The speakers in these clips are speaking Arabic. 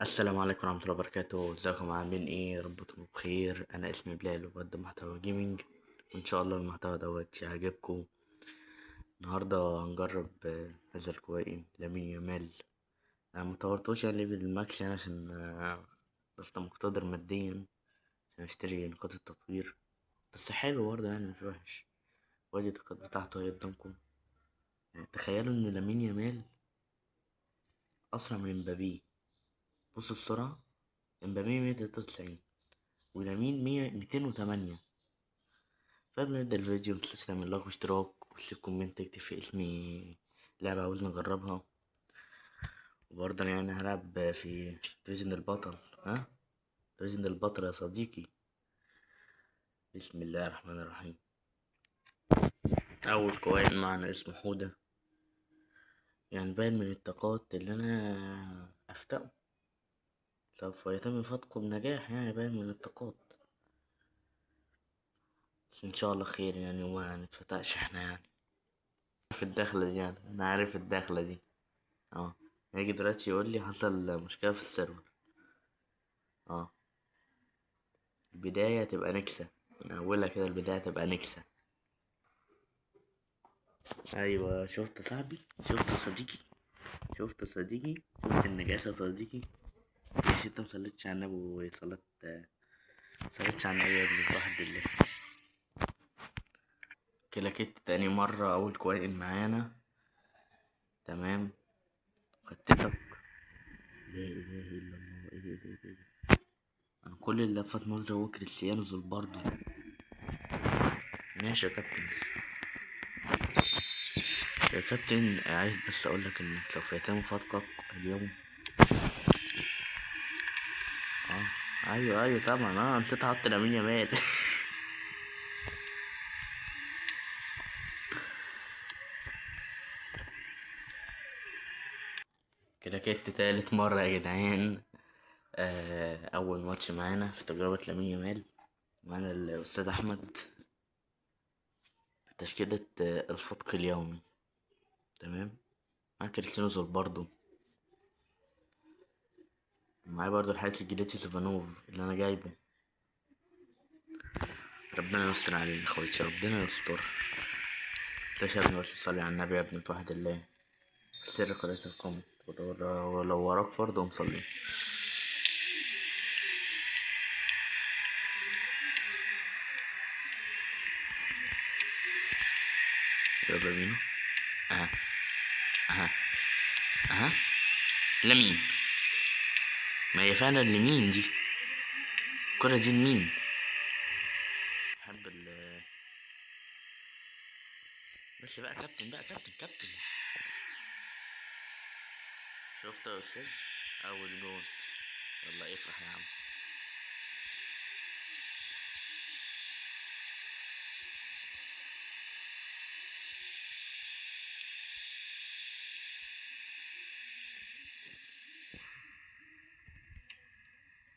السلام عليكم ورحمة الله وبركاته. ازيكم عاملين ايه؟ يا رب تكونوا بخير. انا اسمي بلال وبقدم محتوى جيمنج، وان شاء الله المحتوى دوت يعجبكم. النهاردة هنجرب هذا الكوين لامين يامال. انا مطورتوش يعني ليفل الماكس يعني عشان بس مقتدر ماديا عشان اشتري نقاط التطوير. بس حلو برضه يعني مش وحش. وادي النقاط بتاعته اهي قدامكم. يعني تخيلوا ان لامين يامال اسرع من امبابي. بص السرعة، امبابي 193 ولامين 208. قبل ما نبدأ الفيديو متنساش تعمل لايك واشتراك وتسيب كومنت تكتب في اسمي لعبة عاوز نجربها. وبرضه يعني هلعب في ديفيجن البطل. ها، ديفيجن البطل يا صديقي. بسم الله الرحمن الرحيم. أول قوائم معنا اسمه حودة. يعني باين من الطاقات اللي أنا أفتقه سوف يتم فتقه بنجاح، يعني باين من الطاقات. بس إن شاء الله خير يعني وما نتفتقش احنا يعني. في الدخلة دي يعني أنا عارف الدخلة دي. اه، هيجي دلوقتي يقول لي حصل مشكلة في السيرفر. اه، البداية تبقى نكسة. من أولها كده البداية تبقى نكسة. أيوة، شفت يا صاحبي؟ شفت يا صديقي؟ شفت يا صديقي؟ شفت النجاسة يا صديقي؟ مش انت مصليتش على النبي وصلت مصليتش على النبي يا ابني بواحد الله. كده كده تاني مرة أول كوين معانا. تمام، خطتك. لا إله إلا الله. إيه ده إيه ده إيه ده؟ أنا كل اللي لفت نظري هو كريستيانو زولباردو. ماشي يا كابتن. يا كابتن عايز بس أقولك إن سوف يتم فتقك اليوم. اه، ايوه ايوه طبعا. نسيت احط لامين يامال. كده كده تالت مرة يا جدعان. أول ماتش معانا في تجربة لامين يامال. معانا الأستاذ أحمد في تشكيلة الفتق اليومي. تمام، معاك كريستيانو زولباردو. معايا برضو الحارس الجديد سيفانوف اللي أنا جايبه. ربنا يستر علينا اخواتي، ربنا يستر. تلاش يا ابني، بس صلي على النبي يا ابني واحد الله. في سر قراءة القمر، ولو وراك فرض قوم صلي. يلا بينا. اها اها اها. لمين؟ ما هي فعلا لمين دي؟ الكرة دي لمين؟ بحب بس بقى كابتن، بقى كابتن كابتن. شفت يا استاذ؟ اول جول. يلا افرح يا عم.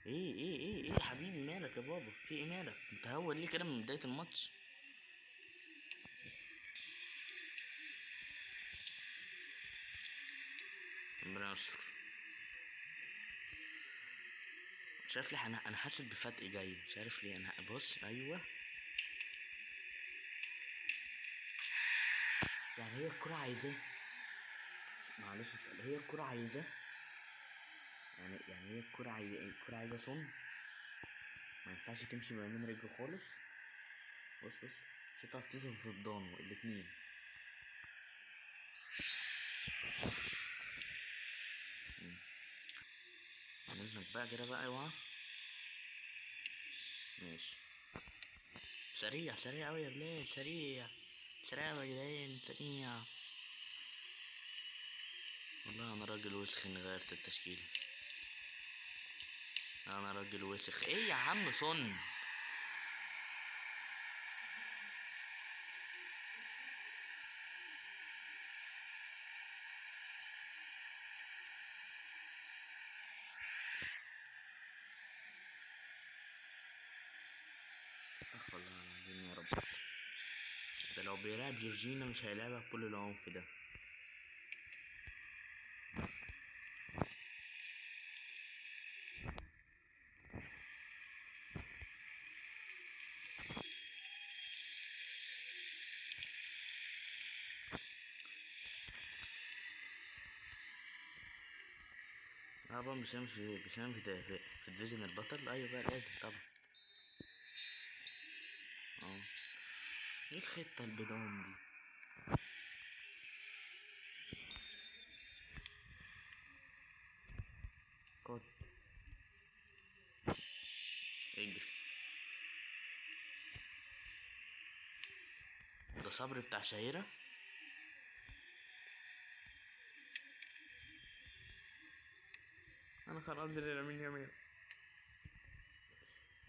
ايه يا حبيبي، مالك يا بابا؟ في ايه مالك متهور ليه كده من بداية الماتش؟ ربنا يستر. مش عارف ليه انا حاسس بفتق جاي، مش عارف ليه. انا بص، ايوه. يعني هي الكرة عايزاه. معلش، هي الكرة عايزاه. يعني هي الكرة عايزة صن. ما ينفعش تمشي ما بين رجله خالص. بص بص، مش هتعرف تظهر في ضدانه الاتنين. نزلك بقى كده بقى، ايوه. ماشي. سريع سريع اوي يا بلال، سريع. سريع يا جدعان، سريع. والله انا راجل وسخ اني غيرت التشكيلة. انا راجل وسخ. ايه يا عم صن؟ استغفر الله العظيم يا رب. ده لو بيلعب جورجينا مش هيلعبها بكل العنف ده. طبعا مش هعمل في ديفيجن البطل. ايوه بقى لازم طبعا. اه ايه الخطة البدون دي؟ كود اجري. ده صبري بتاع شهيرة. انا كان قصدي لامين يامال.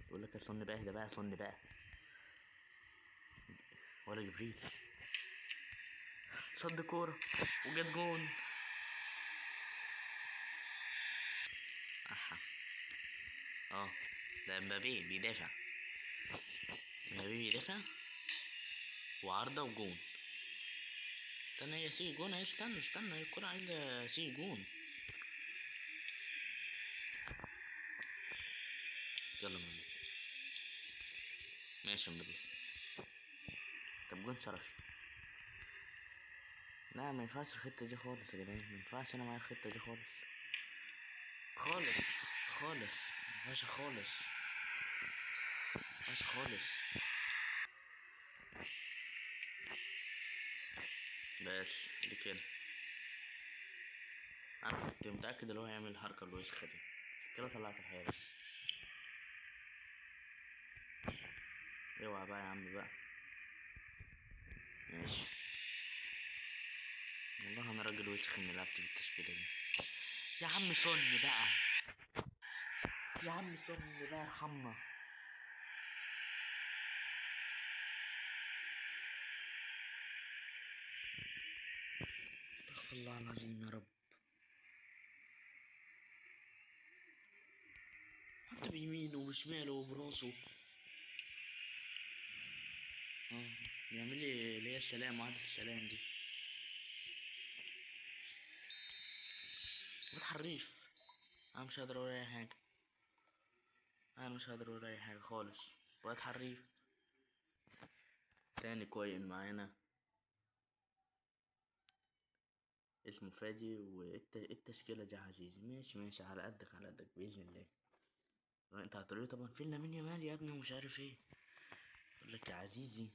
يقول لك صن بقى، ده بقى صن بقى ولا جبريل. صد كورة وجت جون. احا. اه ده مبابي بيدافع. مبابي بيدافع وعارضة وجون. استنى هي سي جون اهي. استنى هي الكورة عايزة سي جون. يلا مبابي. ماشي مبابي. طب جون شرفي. لا ما ينفعش الخطة دي خالص يا جدعان، ما ينفعش انا معايا الخطة دي خالص خالص خالص. ما ينفعش خالص. ما ينفعش خالص. بس دي كده. انا كنت متأكد ان هو هيعمل الحركة الوسخة دي، كده طلعت الحارس. اوعى بقى يا عم بقى. ماشي. والله انا راجل وسخ اني لعبت بالتشكيلة دي. يا عم صن بقى. يا عم صن بقى ارحمنا. استغفر الله العظيم يا رب. حتى بيمينه وبشماله وبراسه. اه بيعمل لي اللي هي السلام وعدة السلام دي. بتحريف. انا مش قادر اقول اي حاجة. انا مش قادر اقول اي حاجة خالص. بتحريف. تاني كوين معانا اسمه فادي. والتشكيلة دي عزيزي. ماشي على قدك على قدك بإذن الله. انت هتقولي طبعا فين لامين يامال يا ابني ومش عارف ايه. اقول لك يا عزيزي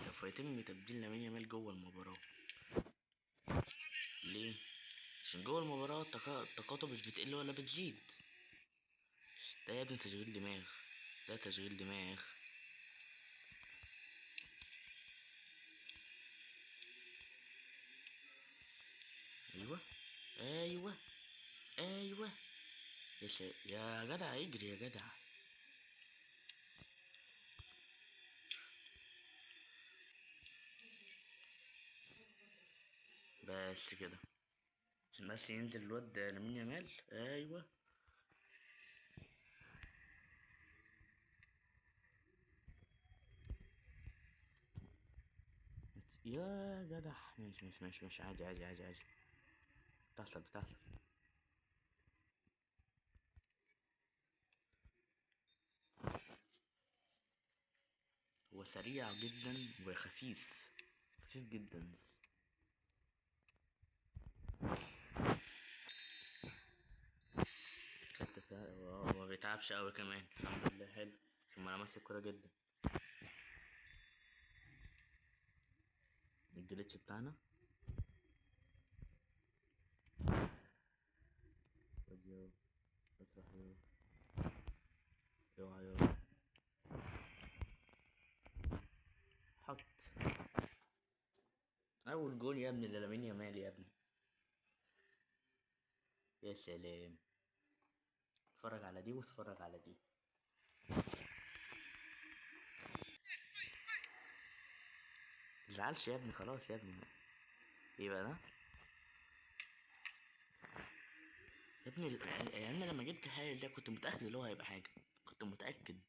سوف يتم تبديل لامين يامال جوه المباراة. ليه؟ عشان جوه المباراة طاقته مش بتقل ولا بتزيد. ده يا ابني تشغيل دماغ. ده تشغيل دماغ. ايوه ايوه ايوه. يا جدع اجري يا جدع. بس كده. عشان بس ينزل الواد لامين يامال. ايوه. يا جدع ماشي عادي. بتحصل. هو سريع جدا وخفيف. خفيف جدا. هو ما بيتعبش قوي كمان الحمد لله. حلو. ثم انا ماسك الكوره جدا. الجليتش بتاعنا. خد يو. اطرح يو. اوعى يو. حط. اول جول يا ابني لامين يامال يا ابني. يا سلام. اتفرج على دي واتفرج على دي. متزعلش يا ابني خلاص يا ابني. ايه بقى ده؟ يا ابني يعني انا لما جبت الحاجه ده كنت متاكد اللي هو هيبقى حاجه. كنت متاكد.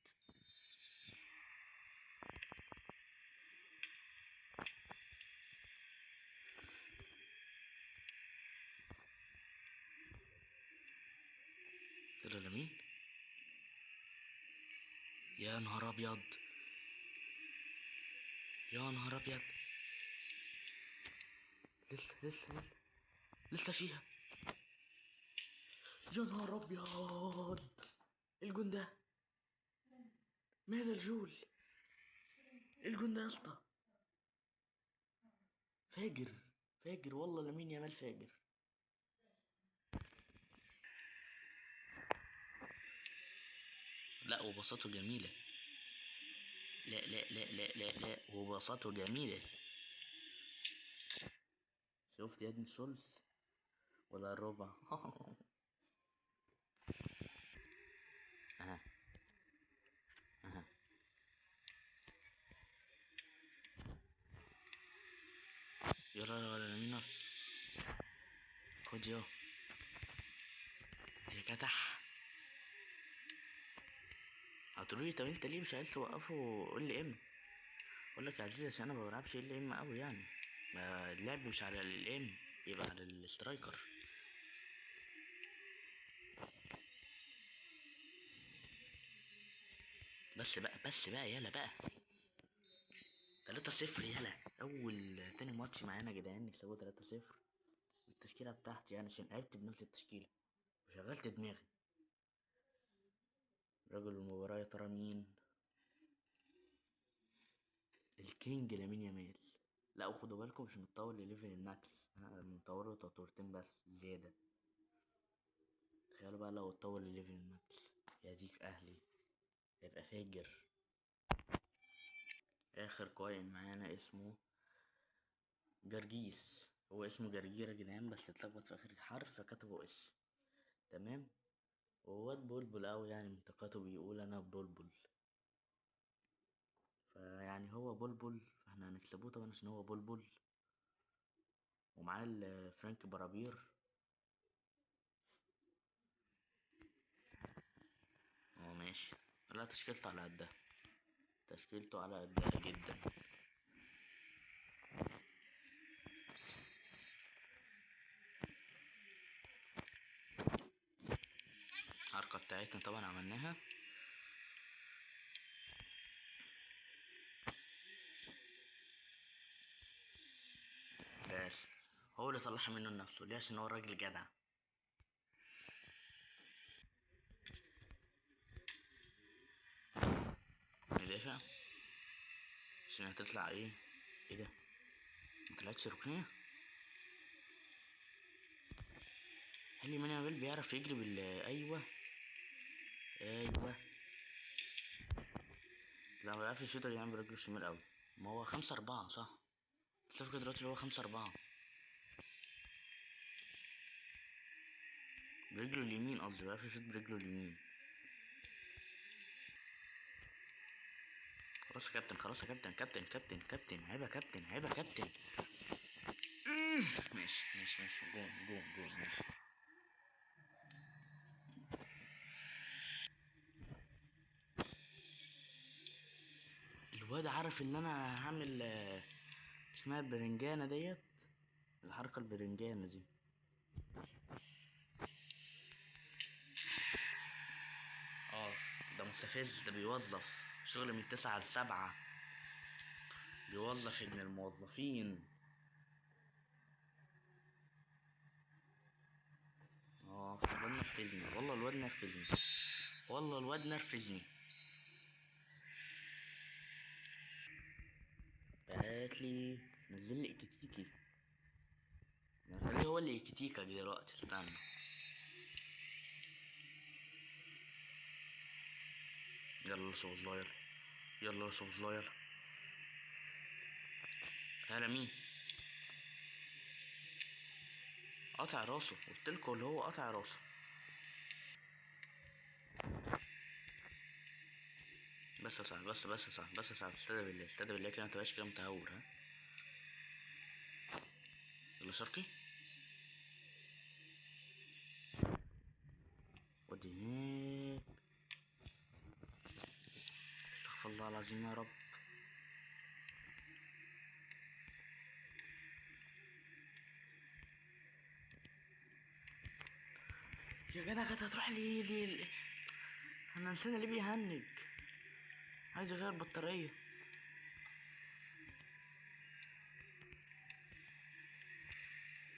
يلا لامين. يا نهار ابيض. يا نهار ابيض. لسه فيها. يا نهار ابيض، الجون ده ماذا الجول؟ الجون ده يا اسطى فاجر، فاجر والله، لامين يامال فاجر. لا وبساطته جميلة، لا لا لا لا لا لا، وبساطته جميلة. شفت يا ابني سولز ولا الربع؟ اها اها. يلا يلا يلا لامين يلا. خد يا كتح. هتقولي طب انت ليه مش عايز توقفه؟ قول لي ام. اقول لك يا عزيزي عشان انا ما بلعبش ال ام قوي يعني، ما اللعب مش على ال ام، يبقى على السترايكر. بس بقى يلا بقى. 3-0 يلا. اول تاني ماتش معانا يا جدعان نكسبه 3-0. التشكيله بتاعتي يعني عشان لعبت بنفس التشكيله وشغلت دماغي. رجل المباراه يا ترى مين؟ الكينج لامين يامال. لا وخدوا بالكم مش متطور لليفل الماكس، مطوره تطورتين بس زياده. تخيلوا بقى لو اتطور لليفل الماكس، يا ديك اهلي، هيبقى فاجر. اخر كوين معانا اسمه جرجيس، هو اسمه جرجير يا جدعان بس اتلخبط في اخر حرف فكتبه اس. تمام. وواد بلبل اوي يعني من طاقته بيقول انا بلبل، فيعني هو بلبل فاحنا هنكسبوه طبعا عشان هو بلبل. ومعاه فرانك برابير. هو ماشي. لا تشكيلته على قدها، تشكيلته على قدها جدا. الحركة بتاعتنا طبعا عملناها. بس هو اللي صلحها منه لنفسه ليه؟ عشان هو الراجل جدع. ندافع عشان هتطلع ايه؟ ايه ده؟ مطلعتش ركنية؟ هل يمين يامال بيعرف يجري ايوه ايوه. لا ما بيعرفش يشوط يا جدعان برجله الشمال اوي. ما هو 5-4 صح؟ الصفقة دلوقتي اللي هو 5-4 برجله اليمين، قصدي بيعرف يشوط برجله اليمين. خلاص يا كابتن، خلاص يا كابتن، كابتن عيب يا كابتن، عيب يا كابتن. ماشي جون جون جون ماشي. الواد عارف ان انا هعمل اسمها البرنجانة ديت، الحركة البرنجانة دي. اه ده مستفز، ده بيوظف شغل من 9 ل7، بيوظف ابن الموظفين. اه الواد نرفزني والله، الواد نرفزني والله، الواد نرفزني. هاتلي، نزل لي اكتيكي، خليه هو اللي يكتيكك دلوقتي، استنى. يلا صوت الله يلا، يلا صوت الله يلا. هلا مين؟ قطع راسه، قلتلكوا اللي هو قطع راسه. بس يا صاحبي، بس يا صاحبي، بس يا صاحبي، استهدى بالله، استهدى بالله كده، متبقاش كده متهور ها. يلا شرقي، ودي هناك. استغفر الله العظيم يا رب. يا جدع كانت هتروح ليه؟ انا نسينا ليه بيهنج، عايز اغير بطارية.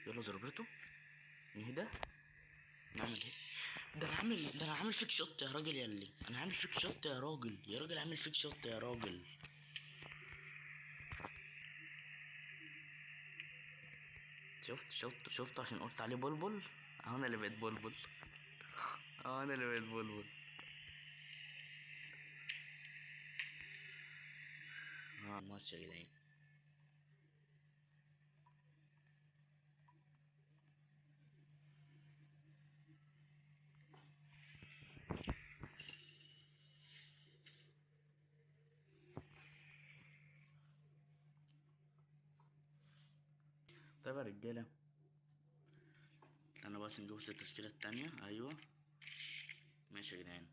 يلا زربرتو، نهدى، نعمل ايه؟ ده انا عامل فيك شوت يا راجل، انا عامل فيك شوت يا راجل، عامل فيك شوت يا راجل. شفت عشان قلت عليه بلبل. اهو انا اللي بقيت بلبل. اه انا اللي بقيت بلبل. اه ماتش يا جدعان. طيب يا رجاله، انا بس نجوز التشكيله التانية. ايوه ماشي يا جدعان.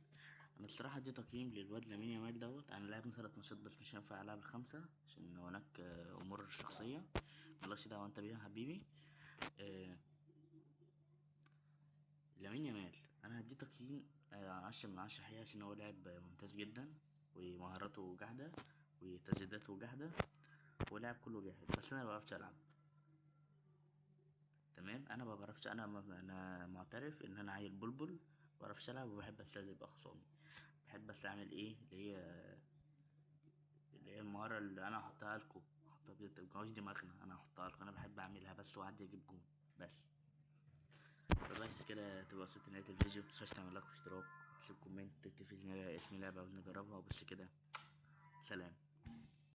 انا الصراحه ادي تقييم للواد لامين يامال دوت. انا لعبنا 3 ماتشات بس مش هينفع العب ال5 عشان هناك امور شخصيه مالكش دعوه انت بيها حبيبي. آه، لامين يامال انا هدي تقييم 10 من 10 حقيقة، عشان هو لاعب ممتاز جدا، ومهاراته جاحدة، وتسديداته جاحدة، ولاعب كله جاحد. بس انا مبعرفش العب. تمام، انا مبعرفش. انا معترف ان انا عيل بلبل، مبعرفش العب، وبحب استهزئ باخصامي. بحب بس اعمل ايه اللي هي المهارة اللي انا هحطها لكم، هحطها بتبقاش دماغنا، انا هحطها لكم. انا بحب اعملها بس واعدي اجيب جون بس. فبس كده تبقى وصلت لنهاية الفيديو. متنساش تعمل لايك واشتراك، تسيب كومنت، تكتب في اسم لعبة ونجربها، وبس كده. سلام.